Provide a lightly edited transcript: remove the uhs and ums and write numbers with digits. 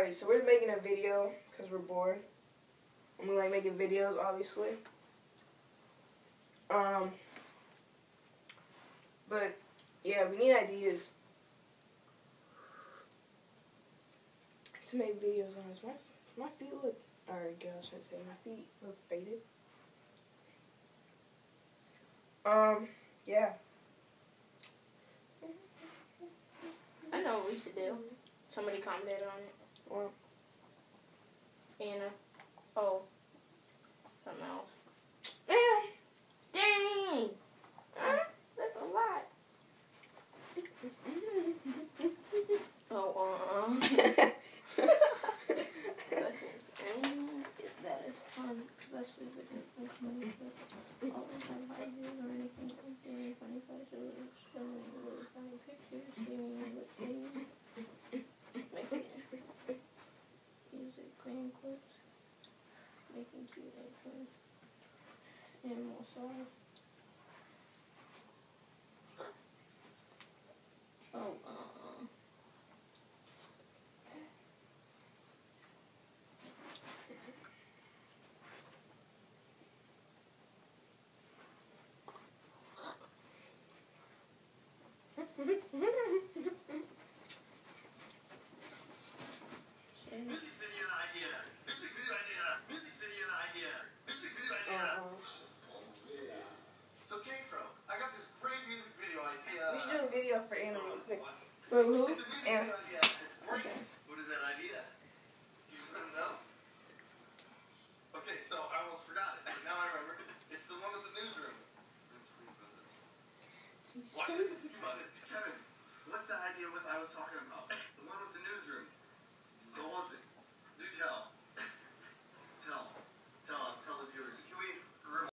Alright, so we're making a video because we're bored. And we like making videos, obviously. But, yeah, we need ideas to make videos on this. My feet look, alright, girl, I was trying to say, my feet look faded. Yeah. I know what we should do. Somebody commented on it. Well. Anna. Oh. Something else. Yeah. Dang! That's a lot. Oh, that is fun, especially if it is like funny ideas or anything like that. Funny photos, showing really funny pictures, seeing what things, making music, playing clips, making cute intros, animal songs. Oh, We should do a video for Anna real quick. For who? Anna. Okay. What is that idea? Do you want to know? Okay, so I almost forgot it. Now I remember. It's the one with the newsroom. Why did you think about it? Kevin, what's that idea with I was talking about? The one with the newsroom.